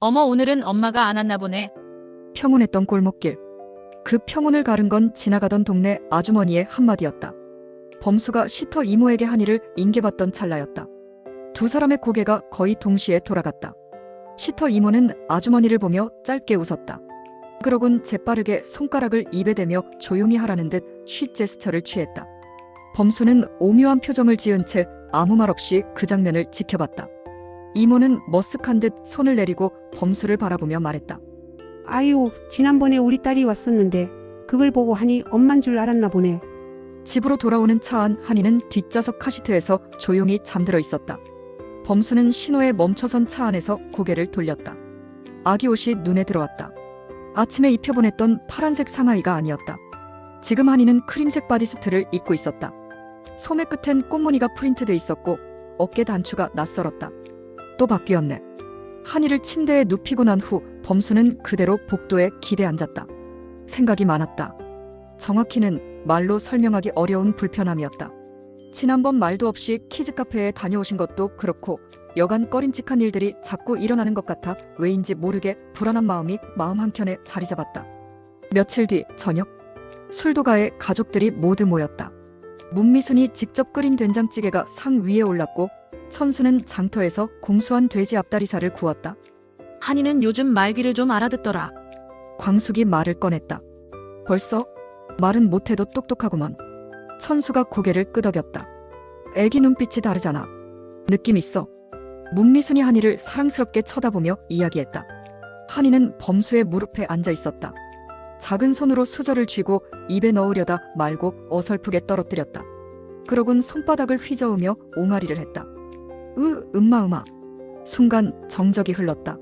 어머, 오늘은 엄마가 안 왔나 보네. 평온했던 골목길. 그 평온을 가른 건 지나가던 동네 아주머니의 한마디였다. 범수가 시터 이모에게 한 일을 인계받던 찰나였다. 두 사람의 고개가 거의 동시에 돌아갔다. 시터 이모는 아주머니를 보며 짧게 웃었다. 그러곤 재빠르게 손가락을 입에 대며 조용히 하라는 듯 쉿 제스처를 취했다. 범수는 오묘한 표정을 지은 채 아무 말 없이 그 장면을 지켜봤다. 이모는 머쓱한 듯 손을 내리고 범수를 바라보며 말했다. 아유, 지난번에 우리 딸이 왔었는데 그걸 보고 하니 엄만 줄 알았나 보네. 집으로 돌아오는 차 안 한이는 뒷좌석 카시트에서 조용히 잠들어 있었다. 범수는 신호에 멈춰선 차 안에서 고개를 돌렸다. 아기 옷이 눈에 들어왔다. 아침에 입혀보냈던 파란색 상하이가 아니었다. 지금 한이는 크림색 바디수트를 입고 있었다. 소매 끝엔 꽃무늬가 프린트돼 있었고 어깨 단추가 낯설었다. 또 바뀌었네. 한이를 침대에 눕히고 난 후 범수는 그대로 복도에 기대 앉았다. 생각이 많았다. 정확히는 말로 설명하기 어려운 불편함이었다. 지난번 말도 없이 키즈카페에 다녀오신 것도 그렇고 여간 꺼림칙한 일들이 자꾸 일어나는 것 같아 왜인지 모르게 불안한 마음이 마음 한켠에 자리 잡았다. 며칠 뒤 저녁, 술도가에 가족들이 모두 모였다. 문미순이 직접 끓인 된장찌개가 상 위에 올랐고 천수는 장터에서 공수한 돼지 앞다리살을 구웠다. 한이는 요즘 말귀를 좀 알아듣더라. 광숙이 말을 꺼냈다. 벌써? 말은 못해도 똑똑하구먼. 천수가 고개를 끄덕였다. 애기 눈빛이 다르잖아. 느낌 있어. 문미순이 한이를 사랑스럽게 쳐다보며 이야기했다. 한이는 범수의 무릎에 앉아 있었다. 작은 손으로 수저를 쥐고 입에 넣으려다 말고 어설프게 떨어뜨렸다. 그러곤 손바닥을 휘저으며 옹알이를 했다. 음마. 순간 정적이 흘렀다.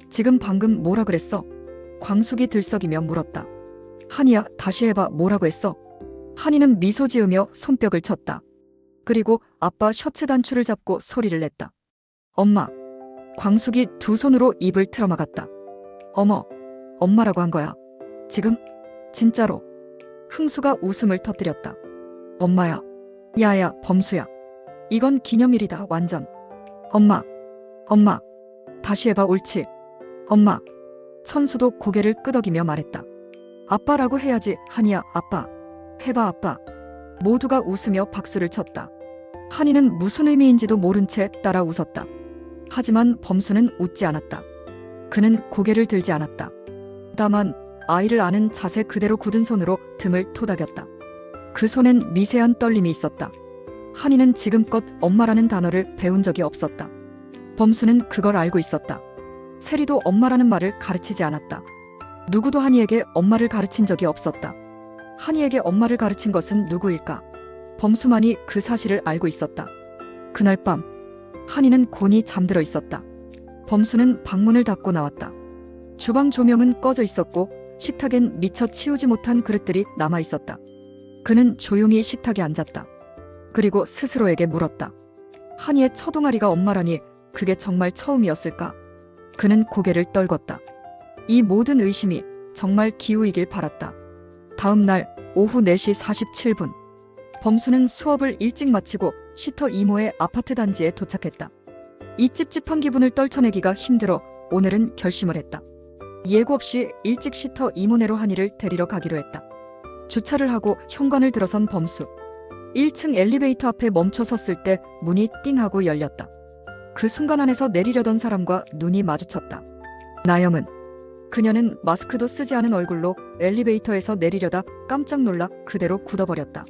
지금 방금 뭐라 그랬어? 광숙이 들썩이며 물었다. 한이야, 다시 해봐. 뭐라고 했어? 한이는 미소 지으며 손뼉을 쳤다. 그리고 아빠 셔츠 단추를 잡고 소리를 냈다. 엄마. 광숙이 두 손으로 입을 틀어막았다. 어머, 엄마라고 한 거야. 지금? 진짜로. 흥수가 웃음을 터뜨렸다. 엄마야. 야야, 범수야. 이건 기념일이다, 완전. 엄마. 다시 해봐, 옳지. 엄마. 천수도 고개를 끄덕이며 말했다. 아빠라고 해야지, 한이야, 아빠. 해봐, 아빠. 모두가 웃으며 박수를 쳤다. 한이는 무슨 의미인지도 모른 채 따라 웃었다. 하지만 범수는 웃지 않았다. 그는 고개를 들지 않았다. 다만 아이를 안은 자세 그대로 굳은 손으로 등을 토닥였다. 그 손엔 미세한 떨림이 있었다. 한이는 지금껏 엄마라는 단어를 배운 적이 없었다. 범수는 그걸 알고 있었다. 세리도 엄마라는 말을 가르치지 않았다. 누구도 한이에게 엄마를 가르친 적이 없었다. 한이에게 엄마를 가르친 것은 누구일까? 범수만이 그 사실을 알고 있었다. 그날 밤 한이는 곤히 잠들어 있었다. 범수는 방문을 닫고 나왔다. 주방 조명은 꺼져 있었고 식탁엔 미처 치우지 못한 그릇들이 남아 있었다. 그는 조용히 식탁에 앉았다. 그리고 스스로에게 물었다. 한이의 처동아리가 엄마라니 그게 정말 처음이었을까? 그는 고개를 떨궜다. 이 모든 의심이 정말 기우이길 바랐다. 다음 날 오후 4시 47분. 범수는 수업을 일찍 마치고 시터 이모의 아파트 단지에 도착했다. 이 찝찝한 기분을 떨쳐내기가 힘들어 오늘은 결심을 했다. 예고 없이 일찍 시터 이모네로 한이를 데리러 가기로 했다. 주차를 하고 현관을 들어선 범수. 1층 엘리베이터 앞에 멈춰 섰을 때 문이 띵하고 열렸다. 그 순간 안에서 내리려던 사람과 눈이 마주쳤다. 나영은. 그녀는 마스크도 쓰지 않은 얼굴로 엘리베이터에서 내리려다 깜짝 놀라 그대로 굳어버렸다.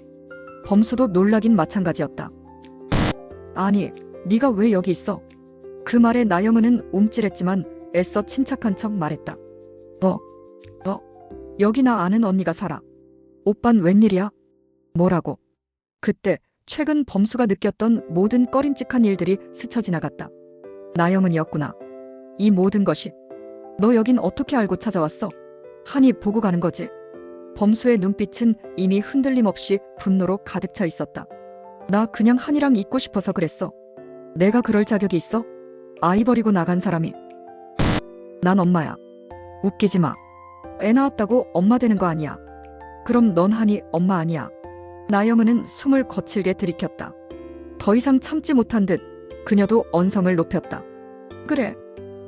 범수도 놀라긴 마찬가지였다. 아니, 네가 왜 여기 있어? 그 말에 나영은은 움찔했지만 애써 침착한 척 말했다. 여기 나 아는 언니가 살아. 오빤 웬일이야? 뭐라고? 그때 최근 범수가 느꼈던 모든 꺼림칙한 일들이 스쳐 지나갔다. 나영은이었구나. 이 모든 것이. 너 여긴 어떻게 알고 찾아왔어? 한이 보고 가는 거지. 범수의 눈빛은 이미 흔들림 없이 분노로 가득 차 있었다. 나 그냥 한이랑 있고 싶어서 그랬어. 내가 그럴 자격이 있어? 아이 버리고 나간 사람이. 난 엄마야. 웃기지 마. 애 낳았다고 엄마 되는 거 아니야. 그럼 넌 한이 엄마 아니야. 나영은은 숨을 거칠게 들이켰다. 더 이상 참지 못한 듯 그녀도 언성을 높였다. 그래.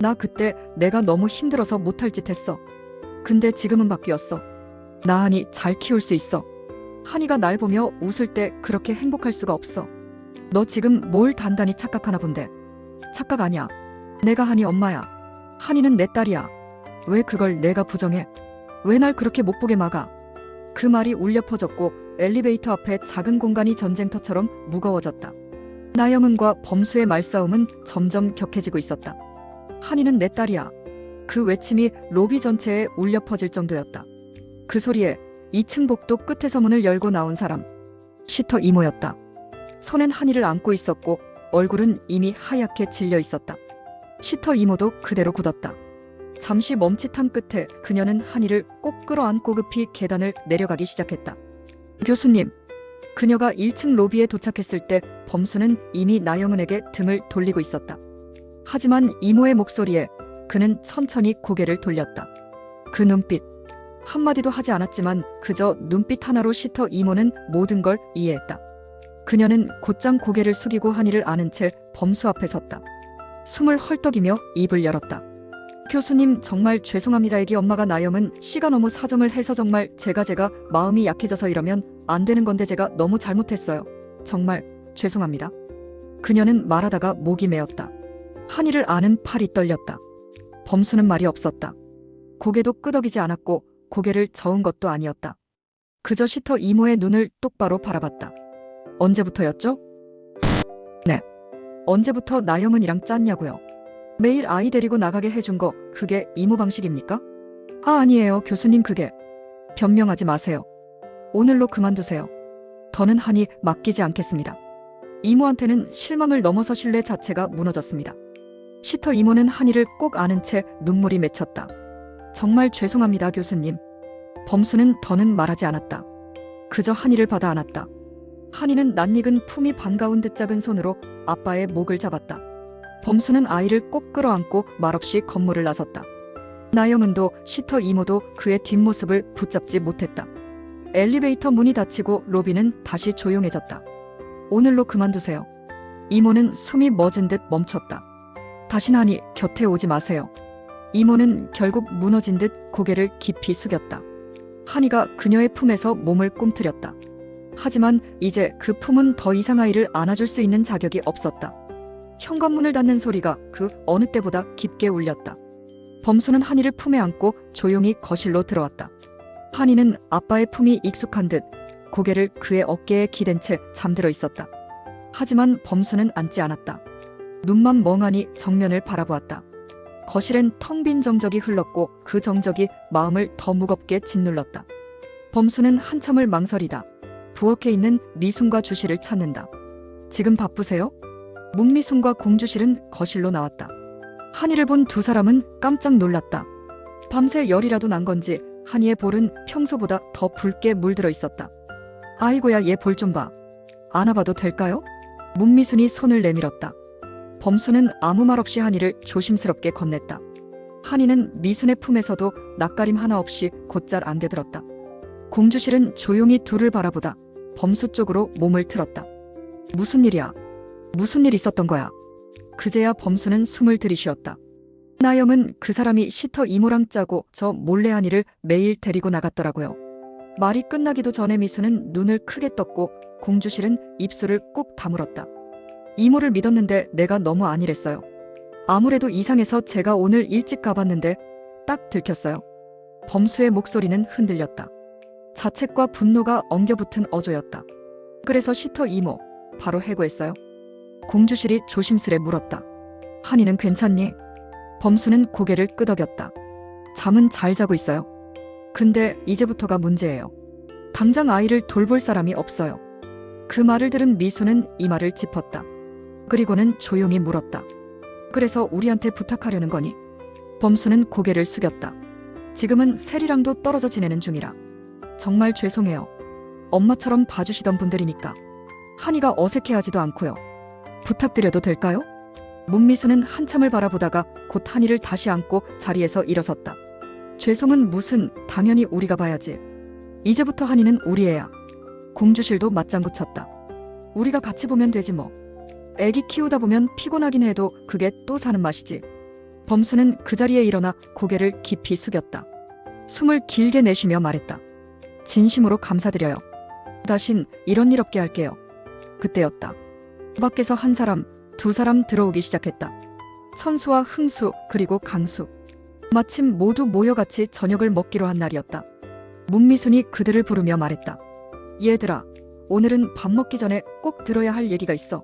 나 그때 내가 너무 힘들어서 못할 짓 했어. 근데 지금은 바뀌었어. 나 한이 잘 키울 수 있어. 한이가 날 보며 웃을 때 그렇게 행복할 수가 없어. 너 지금 뭘 단단히 착각하나 본데. 착각 아니야. 내가 한이 엄마야. 한이는 내 딸이야. 왜 그걸 내가 부정해? 왜 날 그렇게 못 보게 막아? 그 말이 울려 퍼졌고 엘리베이터 앞에 작은 공간이 전쟁터처럼 무거워졌다. 나영은과 범수의 말싸움은 점점 격해지고 있었다. 한이는 내 딸이야. 그 외침이 로비 전체에 울려 퍼질 정도였다. 그 소리에 2층 복도 끝에서 문을 열고 나온 사람. 시터 이모였다. 손엔 한이를 안고 있었고 얼굴은 이미 하얗게 질려 있었다. 시터 이모도 그대로 굳었다. 잠시 멈칫한 끝에 그녀는 한이를 꼭 끌어안고 급히 계단을 내려가기 시작했다. 교수님. 그녀가 1층 로비에 도착했을 때 범수는 이미 나영은에게 등을 돌리고 있었다. 하지만 이모의 목소리에 그는 천천히 고개를 돌렸다. 그 눈빛. 한마디도 하지 않았지만 그저 눈빛 하나로 시터 이모는 모든 걸 이해했다. 그녀는 곧장 고개를 숙이고 한이를 안은 채 범수 앞에 섰다. 숨을 헐떡이며 입을 열었다. 교수님 정말 죄송합니다. 애기 엄마가 나영은 씨가 너무 사정을 해서 정말 제가 마음이 약해져서 이러면 안 되는 건데 제가 너무 잘못했어요. 정말 죄송합니다. 그녀는 말하다가 목이 메었다. 한이를 아는 팔이 떨렸다. 범수는 말이 없었다. 고개도 끄덕이지 않았고 고개를 저은 것도 아니었다. 그저 시터 이모의 눈을 똑바로 바라봤다. 언제부터였죠? 네. 언제부터 나영은이랑 짰냐고요? 매일 아이 데리고 나가게 해준 거 그게 이모 방식입니까? 아니에요 교수님 그게. 변명하지 마세요. 오늘로 그만두세요. 더는 한이 맡기지 않겠습니다. 이모한테는 실망을 넘어서 신뢰 자체가 무너졌습니다. 시터 이모는 한이를 꼭 안은 채 눈물이 맺혔다. 정말 죄송합니다 교수님. 범수는 더는 말하지 않았다. 그저 한이를 받아 안았다. 한이는 낯익은 품이 반가운 듯 작은 손으로 아빠의 목을 잡았다. 범수는 아이를 꼭 끌어안고 말없이 건물을 나섰다. 나영은도 시터 이모도 그의 뒷모습을 붙잡지 못했다. 엘리베이터 문이 닫히고 로비는 다시 조용해졌다. 오늘로 그만두세요. 이모는 숨이 멎은 듯 멈췄다. 다신 한이 곁에 오지 마세요. 이모는 결국 무너진 듯 고개를 깊이 숙였다. 한이가 그녀의 품에서 몸을 꿈틀였다. 하지만 이제 그 품은 더 이상 아이를 안아줄 수 있는 자격이 없었다. 현관문을 닫는 소리가 그 어느 때보다 깊게 울렸다. 범수는 한이를 품에 안고 조용히 거실로 들어왔다. 한이는 아빠의 품이 익숙한 듯 고개를 그의 어깨에 기댄 채 잠들어 있었다. 하지만 범수는 앉지 않았다. 눈만 멍하니 정면을 바라보았다. 거실엔 텅 빈 정적이 흘렀고 그 정적이 마음을 더 무겁게 짓눌렀다. 범수는 한참을 망설이다. 부엌에 있는 미순과 주실을 찾는다. 지금 바쁘세요? 문미순과 공주실은 거실로 나왔다. 한이를 본 두 사람은 깜짝 놀랐다. 밤새 열이라도 난 건지 한이의 볼은 평소보다 더 붉게 물들어 있었다. 아이고야 얘 볼 좀 봐. 안아봐도 될까요? 문미순이 손을 내밀었다. 범수는 아무 말 없이 한이를 조심스럽게 건넸다. 한이는 미순의 품에서도 낯가림 하나 없이 곧잘 안겨들었다. 공주실은 조용히 둘을 바라보다 범수 쪽으로 몸을 틀었다. 무슨 일이야? 무슨 일 있었던 거야? 그제야 범수는 숨을 들이쉬었다. 나영은 그 사람이 시터 이모랑 짜고 저 몰래 한이를 매일 데리고 나갔더라고요. 말이 끝나기도 전에 미수는 눈을 크게 떴고 공주실은 입술을 꾹 다물었다. 이모를 믿었는데 내가 너무 안일했어요. 아무래도 이상해서 제가 오늘 일찍 가봤는데 딱 들켰어요. 범수의 목소리는 흔들렸다. 자책과 분노가 엉겨붙은 어조였다. 그래서 시터 이모, 바로 해고했어요. 공주실이 조심스레 물었다. 한이는 괜찮니? 범수는 고개를 끄덕였다. 잠은 잘 자고 있어요. 근데 이제부터가 문제예요. 당장 아이를 돌볼 사람이 없어요. 그 말을 들은 미수는 이마를 짚었다. 그리고는 조용히 물었다. 그래서 우리한테 부탁하려는 거니? 범수는 고개를 숙였다. 지금은 세리랑도 떨어져 지내는 중이라. 정말 죄송해요. 엄마처럼 봐주시던 분들이니까. 한이가 어색해하지도 않고요. 부탁드려도 될까요? 문미수는 한참을 바라보다가 곧 한이를 다시 안고 자리에서 일어섰다. 죄송은 무슨, 당연히 우리가 봐야지. 이제부터 한이는 우리 애야. 공주실도 맞장구 쳤다. 우리가 같이 보면 되지 뭐. 애기 키우다 보면 피곤하긴 해도 그게 또 사는 맛이지. 범수는 그 자리에 일어나 고개를 깊이 숙였다. 숨을 길게 내쉬며 말했다. 진심으로 감사드려요. 다신 이런 일 없게 할게요. 그때였다. 밖에서 한 사람, 두 사람 들어오기 시작했다. 천수와 흥수 그리고 강수. 마침 모두 모여 같이 저녁을 먹기로 한 날이었다. 문미순이 그들을 부르며 말했다. 얘들아, 오늘은 밥 먹기 전에 꼭 들어야 할 얘기가 있어.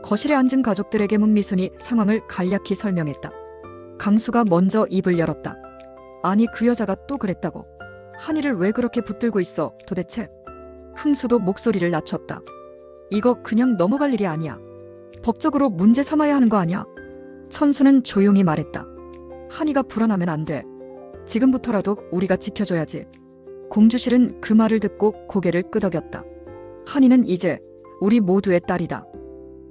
거실에 앉은 가족들에게 문미순이 상황을 간략히 설명했다. 강수가 먼저 입을 열었다. 아니 그 여자가 또 그랬다고. 한이를 왜 그렇게 붙들고 있어 도대체. 흥수도 목소리를 낮췄다. 이거 그냥 넘어갈 일이 아니야. 법적으로 문제 삼아야 하는 거 아니야. 천수는 조용히 말했다. 한이가 불안하면 안 돼. 지금부터라도 우리가 지켜줘야지. 공주실은 그 말을 듣고 고개를 끄덕였다. 한이는 이제 우리 모두의 딸이다.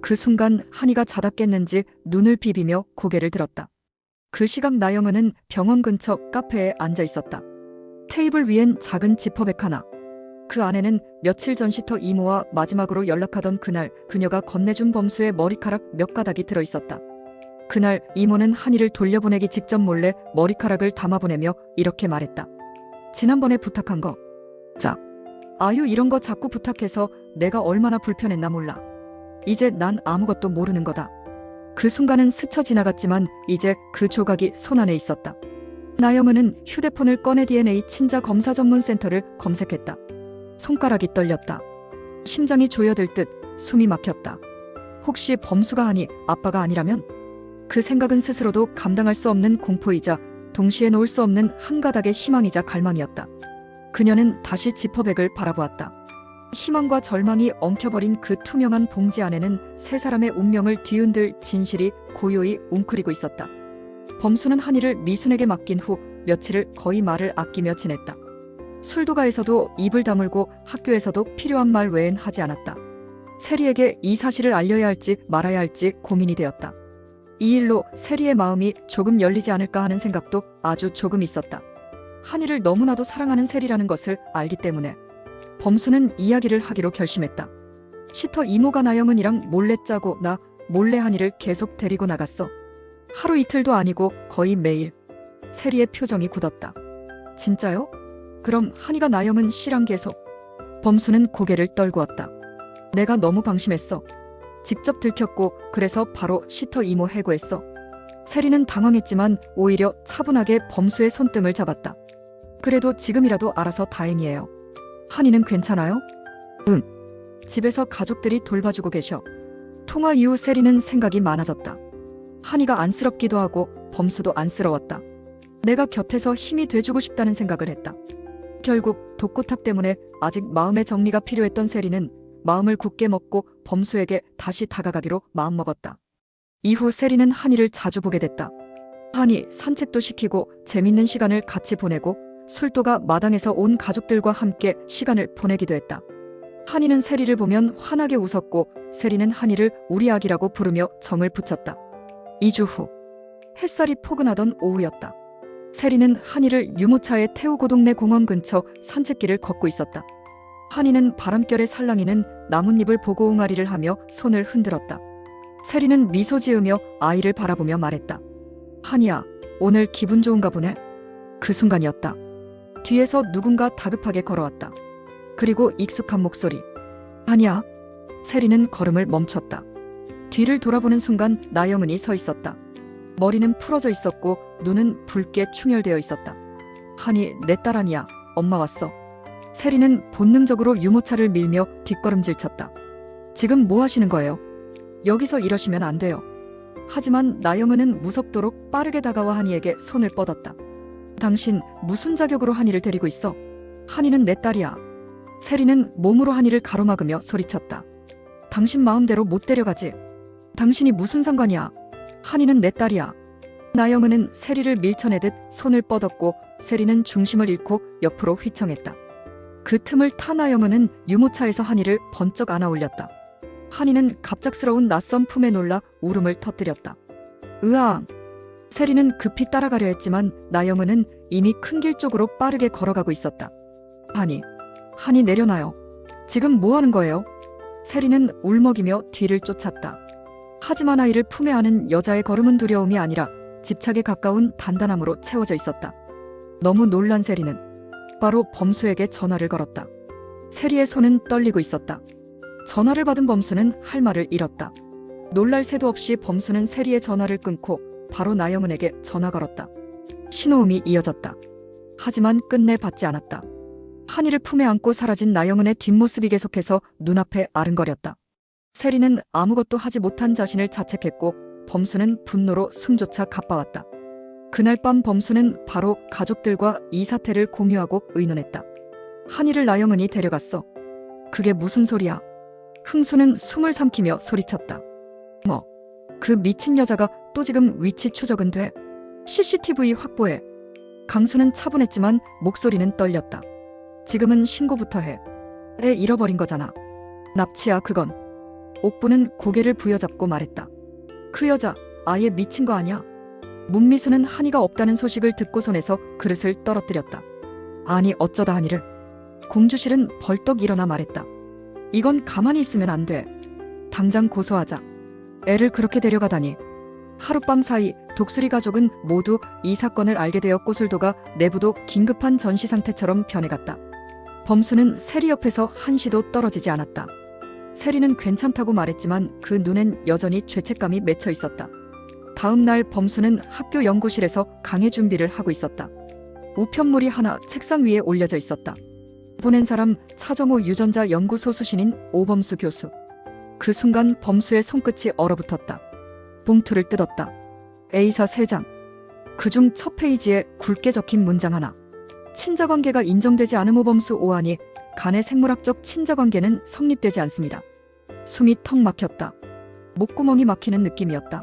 그 순간 한이가 자다 깼는지 눈을 비비며 고개를 들었다. 그 시각 나영은은 병원 근처 카페에 앉아 있었다. 테이블 위엔 작은 지퍼백 하나. 그 안에는 며칠 전 시터 이모와 마지막으로 연락하던 그날 그녀가 건네준 범수의 머리카락 몇 가닥이 들어있었다. 그날 이모는 한이를 돌려보내기 직전 몰래 머리카락을 담아보내며 이렇게 말했다. 지난번에 부탁한 거. 자, 아유 이런 거 자꾸 부탁해서 내가 얼마나 불편했나 몰라. 이제 난 아무것도 모르는 거다. 그 순간은 스쳐 지나갔지만 이제 그 조각이 손안에 있었다. 나영은은 휴대폰을 꺼내 DNA 친자 검사 전문 센터를 검색했다. 손가락이 떨렸다. 심장이 조여들 듯 숨이 막혔다. 혹시 범수가 한이 아빠가 아니라면? 그 생각은 스스로도 감당할 수 없는 공포이자 동시에 놓을 수 없는 한 가닥의 희망이자 갈망이었다. 그녀는 다시 지퍼백을 바라보았다. 희망과 절망이 엉켜버린 그 투명한 봉지 안에는 세 사람의 운명을 뒤흔들 진실이 고요히 웅크리고 있었다. 범수는 한이를 미순에게 맡긴 후 며칠을 거의 말을 아끼며 지냈다. 술도가에서도 입을 다물고 학교에서도 필요한 말 외엔 하지 않았다. 세리에게 이 사실을 알려야 할지 말아야 할지 고민이 되었다. 이 일로 세리의 마음이 조금 열리지 않을까 하는 생각도 아주 조금 있었다. 한이를 너무나도 사랑하는 세리라는 것을 알기 때문에 범수는 이야기를 하기로 결심했다. 시터 이모가 나영은이랑 몰래 짜고 나 몰래 한이를 계속 데리고 나갔어. 하루 이틀도 아니고 거의 매일. 세리의 표정이 굳었다. 진짜요? 그럼 한이가 나영은 씨랑 계속. 범수는 고개를 떨구었다. 내가 너무 방심했어. 직접 들켰고 그래서 바로 시터 이모 해고했어. 세리는 당황했지만 오히려 차분하게 범수의 손등을 잡았다. 그래도 지금이라도 알아서 다행이에요. 한이는 괜찮아요? 응. 집에서 가족들이 돌봐주고 계셔. 통화 이후 세리는 생각이 많아졌다. 한이가 안쓰럽기도 하고 범수도 안쓰러웠다. 내가 곁에서 힘이 돼주고 싶다는 생각을 했다. 결국 독고탁 때문에 아직 마음의 정리가 필요했던 세리는 마음을 굳게 먹고 범수에게 다시 다가가기로 마음먹었다. 이후 세리는 한이를 자주 보게 됐다. 한이 산책도 시키고 재밌는 시간을 같이 보내고 술도가 마당에서 온 가족들과 함께 시간을 보내기도 했다. 한이는 세리를 보면 환하게 웃었고 세리는 한이를 우리 아기라고 부르며 정을 붙였다. 2주 후 햇살이 포근하던 오후였다. 세리는 한이를 유모차에 태우고 동네 공원 근처 산책길을 걷고 있었다. 한이는 바람결에 살랑이는 나뭇잎을 보고 옹알이를 하며 손을 흔들었다. 세리는 미소 지으며 아이를 바라보며 말했다. 한이야, 오늘 기분 좋은가 보네. 그 순간이었다. 뒤에서 누군가 다급하게 걸어왔다. 그리고 익숙한 목소리. 한이야. 세리는 걸음을 멈췄다. 뒤를 돌아보는 순간 나영은이 서 있었다. 머리는 풀어져 있었고 눈은 붉게 충혈되어 있었다. 한이, 내 딸 아니야. 엄마 왔어. 세리는 본능적으로 유모차를 밀며 뒷걸음질 쳤다. 지금 뭐 하시는 거예요? 여기서 이러시면 안 돼요. 하지만 나영은은 무섭도록 빠르게 다가와 한이에게 손을 뻗었다. 당신 무슨 자격으로 한이를 데리고 있어? 한이는 내 딸이야. 세리는 몸으로 한이를 가로막으며 소리쳤다. 당신 마음대로 못 데려가지. 당신이 무슨 상관이야. 한이는 내 딸이야. 나영은은 세리를 밀쳐내듯 손을 뻗었고 세리는 중심을 잃고 옆으로 휘청했다. 그 틈을 타 나영은은 유모차에서 한이를 번쩍 안아 올렸다. 한이는 갑작스러운 낯선 품에 놀라 울음을 터뜨렸다. 으아! 세리는 급히 따라가려 했지만 나영은은 이미 큰 길 쪽으로 빠르게 걸어가고 있었다. 한이 내려놔요. 지금 뭐 하는 거예요? 세리는 울먹이며 뒤를 쫓았다. 하지만 아이를 품에 안은 여자의 걸음은 두려움이 아니라 집착에 가까운 단단함으로 채워져 있었다. 너무 놀란 세리는 바로 범수에게 전화를 걸었다. 세리의 손은 떨리고 있었다. 전화를 받은 범수는 할 말을 잃었다. 놀랄 새도 없이 범수는 세리의 전화를 끊고 바로 나영은에게 전화 걸었다. 신호음이 이어졌다. 하지만 끝내 받지 않았다. 한이를 품에 안고 사라진 나영은의 뒷모습이 계속해서 눈앞에 아른거렸다. 세리는 아무것도 하지 못한 자신을 자책했고 범수는 분노로 숨조차 가빠왔다. 그날 밤 범수는 바로 가족들과 이 사태를 공유하고 의논했다. 한이를 나영은이 데려갔어. 그게 무슨 소리야? 흥수는 숨을 삼키며 소리쳤다. 뭐? 그 미친 여자가 또 지금 위치 추적은 돼? CCTV 확보해. 강수는 차분했지만 목소리는 떨렸다. 지금은 신고부터 해. 애 잃어버린 거잖아. 납치야 그건. 옥부는 고개를 부여잡고 말했다. 그 여자 아예 미친 거 아니야? 문미수는 한이가 없다는 소식을 듣고 손에서 그릇을 떨어뜨렸다. 아니 어쩌다 한이를. 공주실은 벌떡 일어나 말했다. 이건 가만히 있으면 안 돼. 당장 고소하자. 애를 그렇게 데려가다니. 하룻밤 사이 독수리 가족은 모두 이 사건을 알게 되어 꼬술도가 내부도 긴급한 전시 상태처럼 변해갔다. 범수는 세리 옆에서 한시도 떨어지지 않았다. 세리는 괜찮다고 말했지만 그 눈엔 여전히 죄책감이 맺혀 있었다. 다음 날 범수는 학교 연구실에서 강의 준비를 하고 있었다. 우편물이 하나 책상 위에 올려져 있었다. 보낸 사람 차정호 유전자 연구소 수신인 오범수 교수. 그 순간 범수의 손끝이 얼어붙었다. 봉투를 뜯었다. A사 3장. 그중 첫 페이지에 굵게 적힌 문장 하나. 친자관계가 인정되지 않은 오범수 오한이 간의 생물학적 친자관계는 성립되지 않습니다. 숨이 턱 막혔다. 목구멍이 막히는 느낌이었다.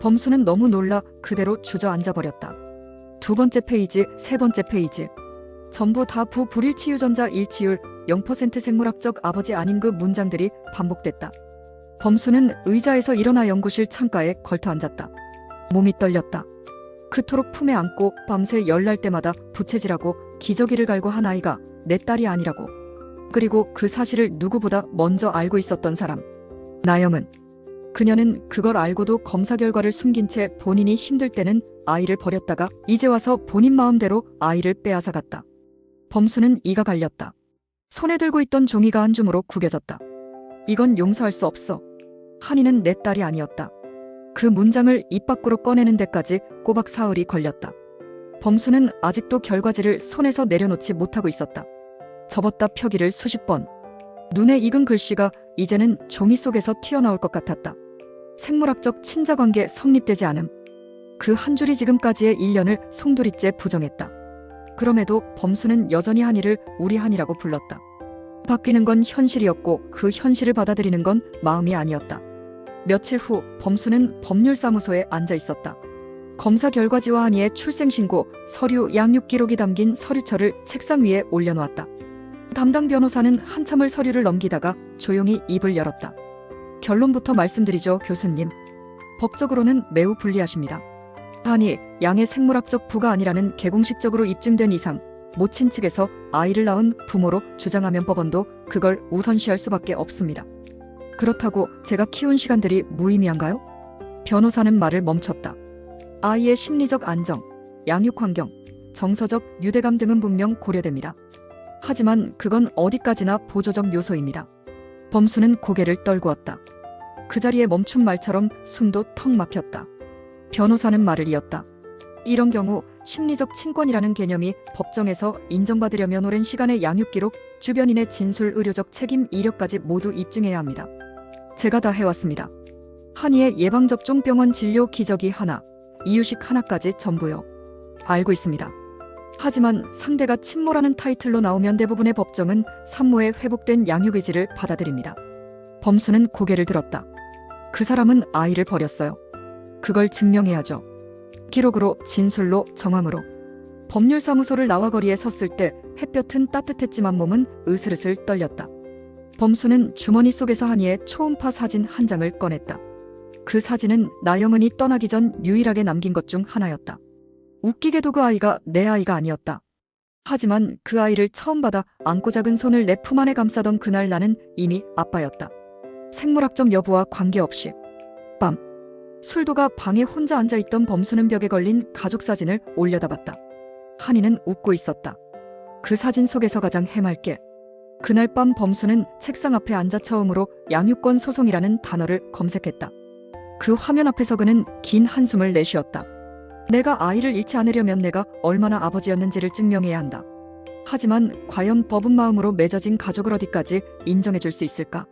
범수는 너무 놀라 그대로 주저앉아 버렸다. 두 번째 페이지, 세 번째 페이지. 전부 다 부불일치 유전자 일치율 0% 생물학적 아버지 아닌 그 문장들이 반복됐다. 범수는 의자에서 일어나 연구실 창가에 걸터 앉았다. 몸이 떨렸다. 그토록 품에 안고 밤새 열날 때마다 부채질하고 기저귀를 갈고 한 아이가 내 딸이 아니라고. 그리고 그 사실을 누구보다 먼저 알고 있었던 사람. 나영은. 그녀는 그걸 알고도 검사 결과를 숨긴 채 본인이 힘들 때는 아이를 버렸다가 이제 와서 본인 마음대로 아이를 빼앗아갔다. 범수는 이가 갈렸다. 손에 들고 있던 종이가 한 줌으로 구겨졌다. 이건 용서할 수 없어. 한이는 내 딸이 아니었다. 그 문장을 입 밖으로 꺼내는 데까지 꼬박 사흘이 걸렸다. 범수는 아직도 결과지를 손에서 내려놓지 못하고 있었다. 접었다 펴기를 수십 번. 눈에 익은 글씨가 이제는 종이 속에서 튀어나올 것 같았다. 생물학적 친자관계 성립되지 않음. 그 한 줄이 지금까지의 1년을 송두리째 부정했다. 그럼에도 범수는 여전히 한이를 우리 한이라고 불렀다. 바뀌는 건 현실이었고 그 현실을 받아들이는 건 마음이 아니었다. 며칠 후 범수는 법률사무소에 앉아 있었다. 검사 결과지와 한이의 출생신고, 서류, 양육 기록이 담긴 서류철을 책상 위에 올려놓았다. 담당 변호사는 한참을 서류를 넘기다가 조용히 입을 열었다. 결론부터 말씀드리죠, 교수님. 법적으로는 매우 불리하십니다. 한이 양의 생물학적 부가 아니라는 개공식적으로 입증된 이상 모친 측에서 아이를 낳은 부모로 주장하면 법원도 그걸 우선시할 수밖에 없습니다. 그렇다고 제가 키운 시간들이 무의미한가요? 변호사는 말을 멈췄다. 아이의 심리적 안정, 양육 환경, 정서적 유대감 등은 분명 고려됩니다. 하지만 그건 어디까지나 보조적 요소입니다. 범수는 고개를 떨구었다. 그 자리에 멈춘 말처럼 숨도 턱 막혔다. 변호사는 말을 이었다. 이런 경우 심리적 친권이라는 개념이 법정에서 인정받으려면 오랜 시간의 양육 기록, 주변인의 진술, 의료적 책임, 이력까지 모두 입증해야 합니다. 제가 다 해왔습니다. 한이의 예방접종, 병원 진료, 기저귀 하나, 이유식 하나까지 전부요. 알고 있습니다. 하지만 상대가 친모라는 타이틀로 나오면 대부분의 법정은 산모의 회복된 양육 의지를 받아들입니다. 범수는 고개를 들었다. 그 사람은 아이를 버렸어요. 그걸 증명해야죠. 기록으로, 진술로, 정황으로. 법률사무소를 나와 거리에 섰을 때 햇볕은 따뜻했지만 몸은 으슬으슬 떨렸다. 범수는 주머니 속에서 한이의 초음파 사진 한 장을 꺼냈다. 그 사진은 나영은이 떠나기 전 유일하게 남긴 것 중 하나였다. 웃기게도 그 아이가 내 아이가 아니었다. 하지만 그 아이를 처음 받아 안고 작은 손을 내 품 안에 감싸던 그날 나는 이미 아빠였다. 생물학적 여부와 관계없이. 밤. 술도가 방에 혼자 앉아있던 범수는 벽에 걸린 가족 사진을 올려다봤다. 한이는 웃고 있었다. 그 사진 속에서 가장 해맑게. 그날 밤 범수는 책상 앞에 앉아 처음으로 양육권 소송이라는 단어를 검색했다. 그 화면 앞에서 그는 긴 한숨을 내쉬었다. 내가 아이를 잃지 않으려면 내가 얼마나 아버지였는지를 증명해야 한다. 하지만 과연 법은 마음으로 맺어진 가족을 어디까지 인정해줄 수 있을까?